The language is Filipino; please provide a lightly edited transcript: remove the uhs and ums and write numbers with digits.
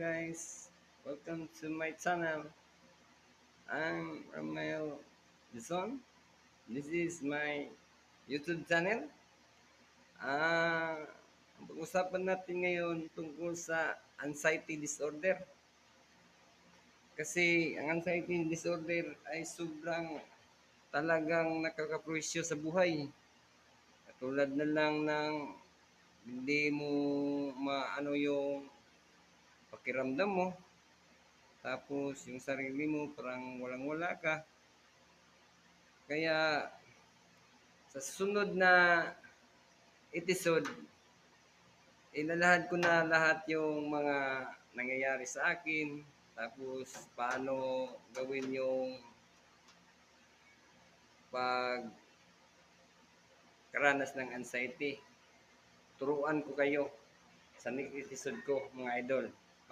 guys, welcome to my channel. I'm Romeo Dizon. This is my YouTube channel. Ang pag-usapan natin ngayon tungkol sa anxiety disorder. Kasi ang anxiety disorder ay sobrang talagang nakakapresyo sa buhay. Katulad na lang ng hindi mo maano yung pakiramdam mo. Tapos yung sarili mo parang walang-wala ka. Kaya sa susunod na episode, ilalahad ko na lahat yung mga nangyayari sa akin. Tapos paano gawin yung pagkaranas ng anxiety. Turuan ko kayo sa next episode ko mga idol.